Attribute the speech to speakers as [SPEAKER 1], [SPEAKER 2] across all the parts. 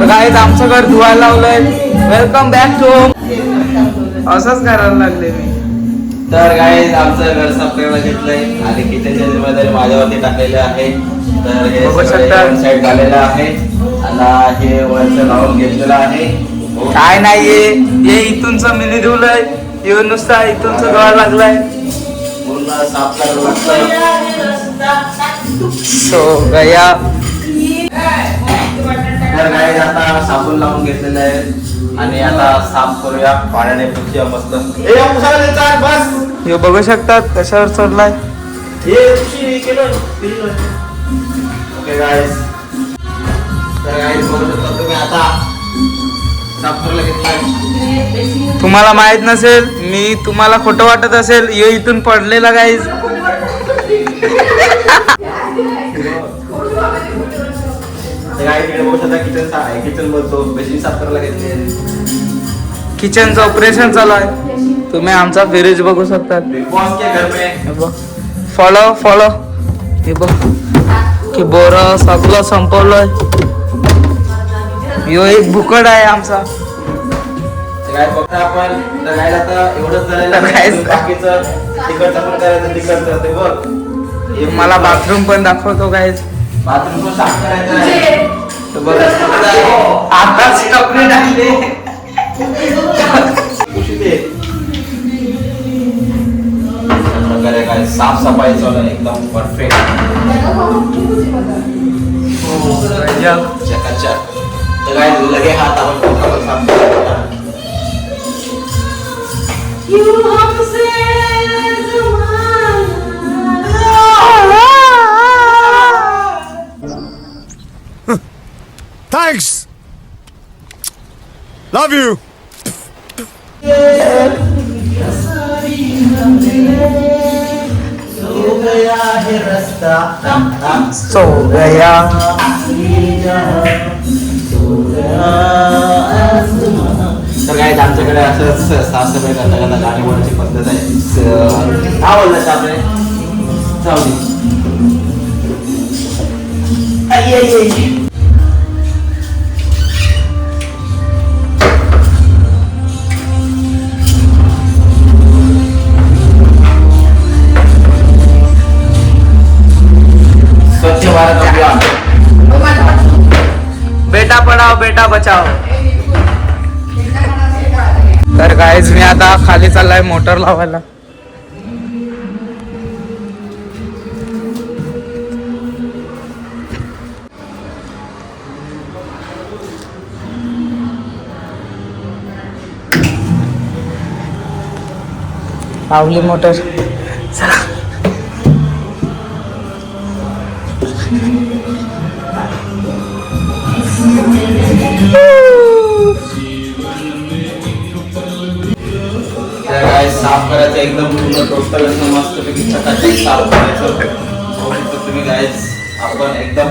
[SPEAKER 1] Guys आमचं घर धुवायला लावलंय. Welcome back to home. असंच करायला लागले मी.
[SPEAKER 2] तर गाईज आमचं घर साफ करायला घेतलंय आणि किचनच्या जिम्मेदारी माझ्यावरती टाकलेले आहे. तर हे सगळं साईड झालेलं आहे आणि हे वरचं लावून घेतलेलं आहे.
[SPEAKER 1] काय नाहीये, हे इथूनच मिनी धुवलंय. येऊन नुसता इथूनच धुवायला लागलाय.
[SPEAKER 2] पूर्ण साफ करायला लागतंय.
[SPEAKER 1] सो गया.
[SPEAKER 2] तर गाईज आता साबण लावून घेतलेलं आहे आणि आता साफ करूया पाण्याने पुसूया मस्त.
[SPEAKER 1] हे बघू शकतात कशावर चढलाय.
[SPEAKER 2] Okay guys. तर गाईज बघू शकता तुम्ही आता साफ करायला घेतलंय.
[SPEAKER 1] तुम्हाला माहित नसेल, मी तुम्हाला खोटं वाटत असेल, हे इथून पडलेला गाईज.
[SPEAKER 2] किचन बोलतो बेसिन साफ करायला घेतले.
[SPEAKER 1] किचनचं ऑपरेशन चालू आहे. तुम्ही आमचा फ्रीज बघू शकतात.
[SPEAKER 2] बिग बॉस के घर में
[SPEAKER 1] फॉलो हे बघ की बोर सगळं संपवलंय. यो एक भुकड आहे आमचा.
[SPEAKER 2] काय फक्त आपण काय आता एवढंच झालेलं बाकीचं तिकडचं पण करायचं तिकडचं ते बघ.
[SPEAKER 1] मला बाथरूम पण दाखवतो काय.
[SPEAKER 2] बाथरूम पण साफ करायचं आहे.
[SPEAKER 1] आताच कपडे टाकले.
[SPEAKER 2] प्रकारे काय साफसफाई चालू आहे एकदम परफेक्ट. चकाचक. तर काय लगे हात आपण साफ करायचा.
[SPEAKER 3] Thanks. Love you.
[SPEAKER 1] सो गया.
[SPEAKER 2] तर काय आमच्याकडे असंच साफसफाई करता गाणी बोलायची पद्धत आहे. हा बोलला सापडे जाऊ स्वच्छ भारत अभियान.
[SPEAKER 1] बेटा पढाओ बेटा बचाओ. तर गाईज मी आता खाली चाललाय मोटर लावायला. लावली मोटर. चला.
[SPEAKER 2] साफ करायचं एकदम पूर्ण टोटल असं मस्तपैकी चकाचक साफ करायचं. तुम्ही गाईज आपण एकदम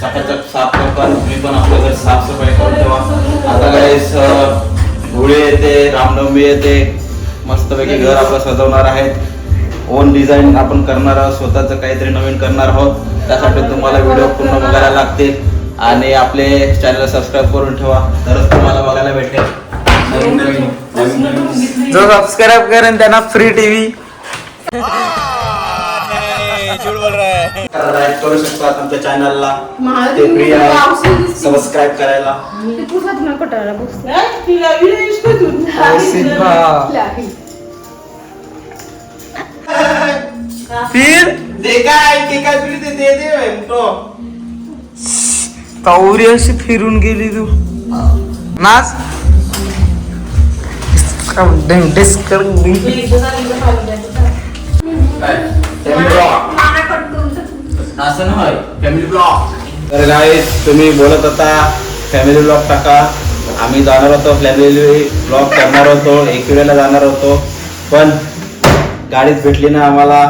[SPEAKER 2] चकाचक साफ करतो. तुम्ही पण आपल्या घर साफसफाई करून ठेवा. आता गाईज होळी येते, रामनवमी येते. मस्तपैकी घर आपलं सजवणार आहेत. ओन डिझाईन आपण करणार आहोत. स्वतःचं काहीतरी नवीन करणार आहोत. त्यासाठी तुम्हाला व्हिडिओ पूर्ण बघायला लागतील आणि आपले चॅनल सबस्क्राईब करून ठेवा तरच तुम्हाला बघायला भेटेल नवीन नवीन.
[SPEAKER 1] जो सबस्क्राईब करेन त्यांना फ्री टीव्ही.
[SPEAKER 2] करू शकता तुमच्या चॅनलला. ते फ्री आहे सबस्क्राईब करायला.
[SPEAKER 1] फिर
[SPEAKER 2] दे काय फ्री दे दे
[SPEAKER 1] कौरी अशी फिरून गेली तू. नाच
[SPEAKER 2] असं नाही फॅमिली ब्लॉग. तर गाईज तुम्ही बोलत होता फॅमिली ब्लॉग टाका. आम्ही जाणार होतो फॅमिली ब्लॉग करणार होतो. एकविरेला जाणार होतो पण गाडीच भेटली ना आम्हाला.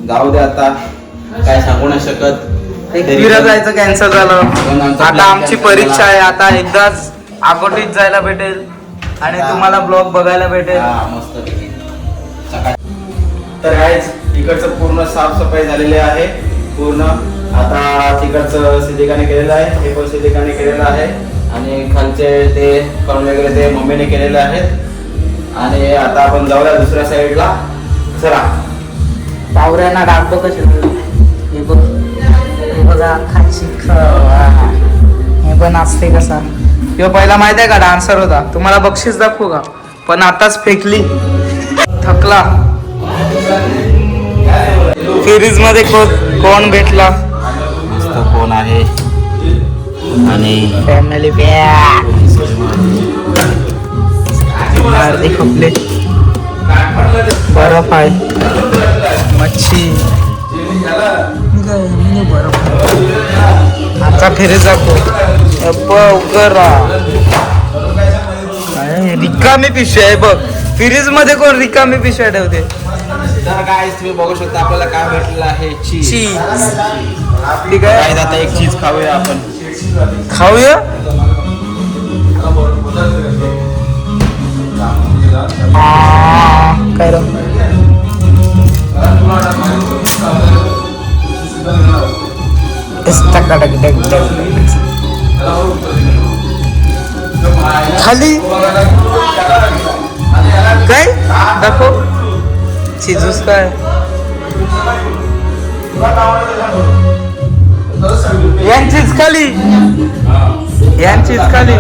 [SPEAKER 2] जाऊ दे आता काय सांगू नाही शकत.
[SPEAKER 1] एकविरा जायचं कॅन्सल झालं. आता आमची परीक्षा आहे. आता एकदाच आगोटीत जायला भेटेल आणि तुम्हाला ब्लॉग बघायला भेटेल.
[SPEAKER 2] मस्त. तर गाईज इकडचं पूर्ण साफसफाई झालेली आहे पूर्ण. आता तिकडचं सिद्धिकाने केलेलं आहे. हे पण सिद्धिकाने केलेलं आहे. आणि खालचे ते कण वगैरे ते मम्मीने केलेले आहेत. आणि आता आपण जाऊया दुसऱ्या साईडला. चला.
[SPEAKER 1] पावऱ्यांना डाग बघ कसे हे बघ, हे बघा खाची हे पण असते कसा. किंवा पहिला माहित आहे का डान्सर होता, तुम्हाला बक्षीस दाखवू का, पण आताच फेकली, थकला. सिरीज मध्ये कोण भेटला,
[SPEAKER 2] कोण आहे आणि
[SPEAKER 1] फॅमिली अर्धे खपले, बर्फ आहे, मच्छी, बर्फ. आता फिरे जातो रिकामी पिशवी आहे बघ. फ्रीज मध्ये कोण रिकामी पिशव्या ठेवते.
[SPEAKER 2] तर काय तुम्ही बघू शकता आपल्याला काय भेटलेलं आहे, चीज.
[SPEAKER 1] ठीक आहे,
[SPEAKER 2] काय आता एक चीज खाऊया आपण.
[SPEAKER 1] खाऊया. काय रे खाली काय दाखव. चिजूस काय यांचीच खाली, यांचीच खाली.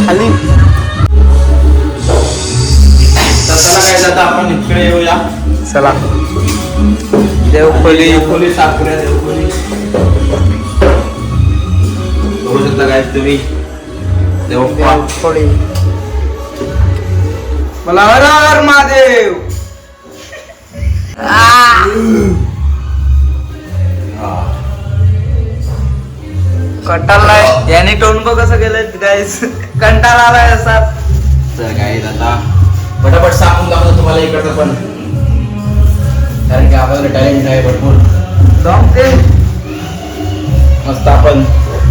[SPEAKER 1] खाली
[SPEAKER 2] चला काय आता आपण इकडे येऊया.
[SPEAKER 1] चला देवखोली.
[SPEAKER 2] देवखोली साफ करूया. देवखोली बघू शकता काय तुम्ही.
[SPEAKER 1] देवखोली मला हर हर महादेव. कंटाळलाय याने टोन बघ कसं गेलंय गाईस. कंटाळा आलाय असा.
[SPEAKER 2] तर काय आता पटापट सांगून दाखवतो तुम्हाला इकडचं पण, कारण की आपल्याला टॅलेंट आहे भरपूर. मस्त आपण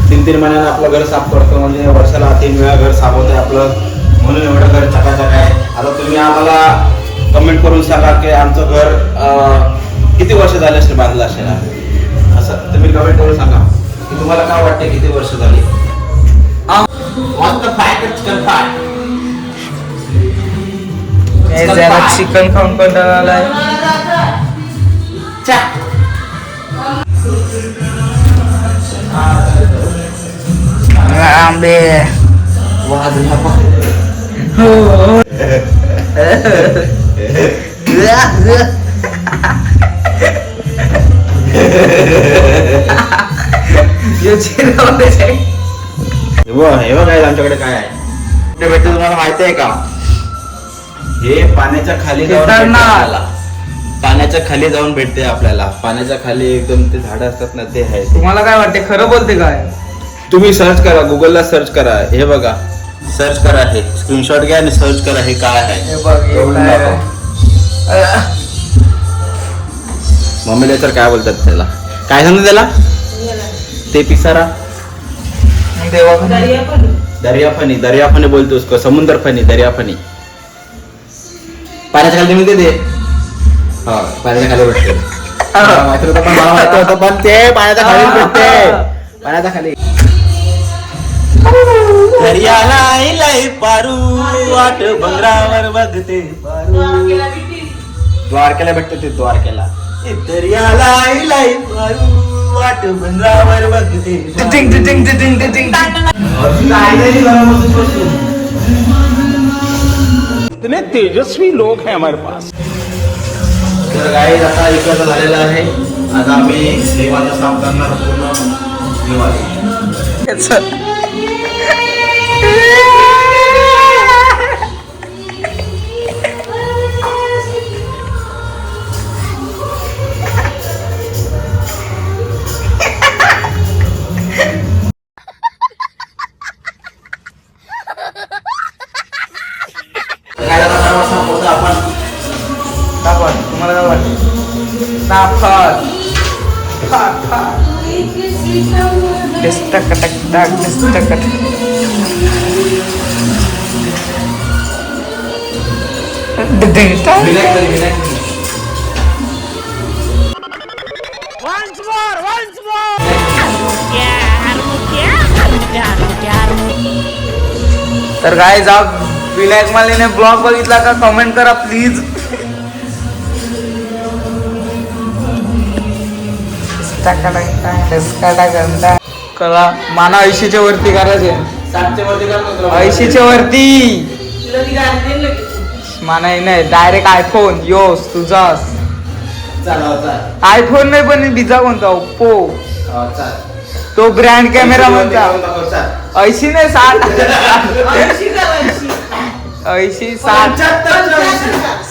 [SPEAKER 2] 3-3 महिन्यानं आपलं घर साफ करतो, म्हणजे वर्षाला 3 वेळा घर साफ होतंय आपलं, म्हणून एवढं घर चकाचक आहे. आता तुम्ही आम्हाला कमेंट करून सांगा की आमचं घर किती वर्ष झाले असेल बांधलं असेल, असं तुम्ही कमेंट करून सांगा की तुम्हाला काय वाटतं किती वर्ष झाली.
[SPEAKER 1] चिकन खाऊन कंटाळा आलाय. आंबे
[SPEAKER 2] हे बघा आमच्याकडे काय आहे ते भेटतं तुम्हाला माहिती आहे का. हे पाण्याच्या खाली जाऊन भेटते. पाण्याच्या खाली जाऊन भेटते आपल्याला. पाण्याच्या खाली एकदम ते झाडं असतात ना, ते आहे.
[SPEAKER 1] तुम्हाला काय वाटते, खरं बोलते काय.
[SPEAKER 2] तुम्ही सर्च करा, गुगलला सर्च करा. हे बघा, सर्च करा, हे स्क्रीनशॉट घ्या आणि सर्च करा हे काय आहे.
[SPEAKER 1] हे बघ हे काय आहे.
[SPEAKER 2] मम्मीला तर काय बोलतात त्याला, काय सांगतात त्याला, ते पिसारा. दर्याफणी, दर्याफणी बोलतो उसको, समुद्र फणी, दर्याफणी. पाण्याच्या खाली मिळते ते. हा, पाण्याच्या खाली भेटते. माहिती होतं, पण मला माहिती होतं, पण ते पाण्याच्या खाली भेटते. पाण्याच्या खाली. दर्याला इलाई पारू, वाट बंगरावर बघते पारू. द्वारकेला भेटते ते, द्वारकेला. दर्याला इलाई पारू, वाट बंगरावर बघते.
[SPEAKER 3] इतने तेजस्वी लोग हैं हमारे पास.
[SPEAKER 2] तर गाईज आता इकडचं झालेलं आहे. आता आम्ही देवाचा साफ करणार पूर्ण देवाला.
[SPEAKER 1] तुम्हाला काय वाटतं. साफर
[SPEAKER 2] विनायक.
[SPEAKER 1] तर काय जा विनायक मालेने ब्लॉग बघितला का कमेंट करा प्लीज. कला माना 80च्या वरती करायचे.
[SPEAKER 2] 7च्या वरती करतो
[SPEAKER 1] 80च्या वरती माना नाही डायरेक्ट आयफोन योस तुझाच.
[SPEAKER 2] चला
[SPEAKER 1] आयफोन नाही पण बिजा कोणता ओप्पो
[SPEAKER 2] चाल
[SPEAKER 1] तो ब्रँड कॅमेरा म्हणता. 80 नाही 60 80 60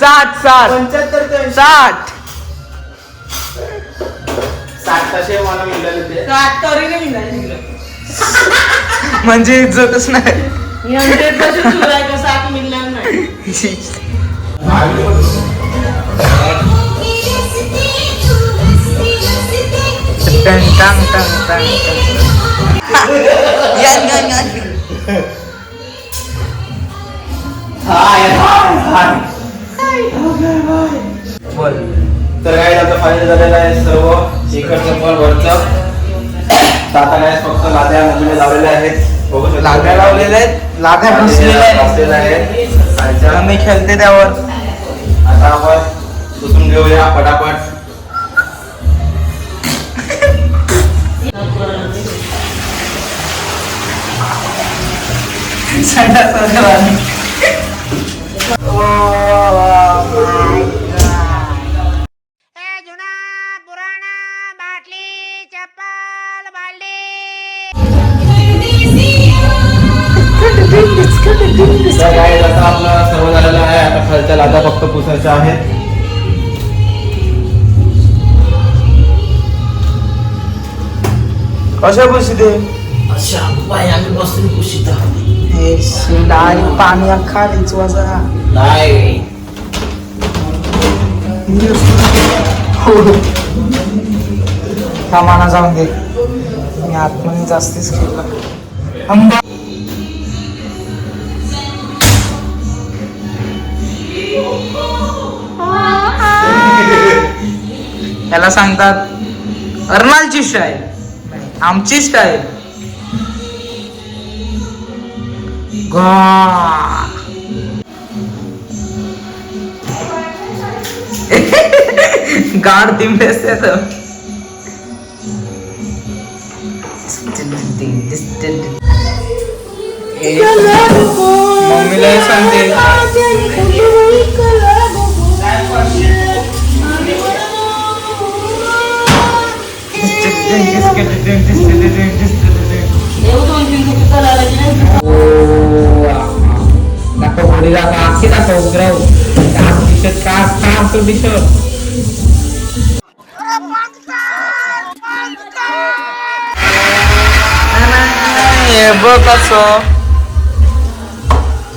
[SPEAKER 1] 60 60 म्हणजे इज्जतच नाही. टंग टंग टंग टंग बोल.
[SPEAKER 2] तर काय आता फायनल झालेला आहे सर्व इकडचं पण वरचं. तर आता काय फक्त लाद्या मम्मीने लावलेल्या आहेत. बघू शकता.
[SPEAKER 1] लाद्या लावलेल्या आहेत. लाद्या बसलेल्या आहेत. आम्ही खेळते त्यावर.
[SPEAKER 2] आता आपण पुसून घेऊया पटापट. तर काय आता आपलं सर्व झालेलं आहे. आता खालच्या लाद्या फक्त पुसायच्या आहेत.
[SPEAKER 1] कशा पुसिते पाणी खालीच वाजा
[SPEAKER 2] नाही
[SPEAKER 1] कामाना जाऊन दे. मी आत्माने जास्तीच केलं. याला सांगतात अर्नालची स्टाईल, आमची स्टाईल. गाड तिंबेस मम्मीला सांगते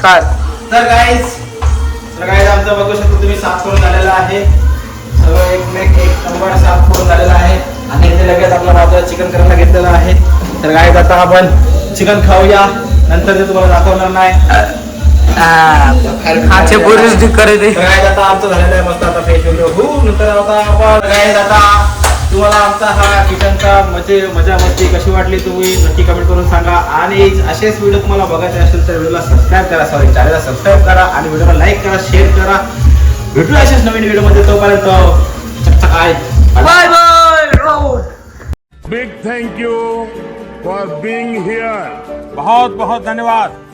[SPEAKER 1] काय.
[SPEAKER 2] तर गाईज आमचं बघू शकता तुम्ही साफ करून झालेला आहे. सगळं एक नंबर साफ करून झालेला आहे. आणि इथे लगेच आपला बाजूला चिकन करायला घेतलेलं आहे. तर गाईज आता आपण चिकन खाऊया. नंतर ते तुम्हाला दाखवणार नाही.
[SPEAKER 1] खाचे बोरीच करे ते.
[SPEAKER 2] गाईज आता आमचं झालेलं आहे मस्त. आता फ्रेश होऊ नंतर आता आपण गाईज आता तुम्हाला आमचा हा किचनचा मजा मस्ती कशी वाटली तुम्ही नक्की कमेंट करून सांगा. आणि असेच व्हिडिओ तुम्हाला बघायचे असेल तर व्हिडिओला सबस्क्राईब करा. चॅनलला सबस्क्राईब करा आणि व्हिडिओला लाईक करा, शेअर करा. भेटूया असेच नवीन व्हिडिओमध्ये. तोपर्यंत चकचक आहे.
[SPEAKER 1] Bye bye.
[SPEAKER 3] Big thank you for being here. बहुत बहुत धन्यवाद.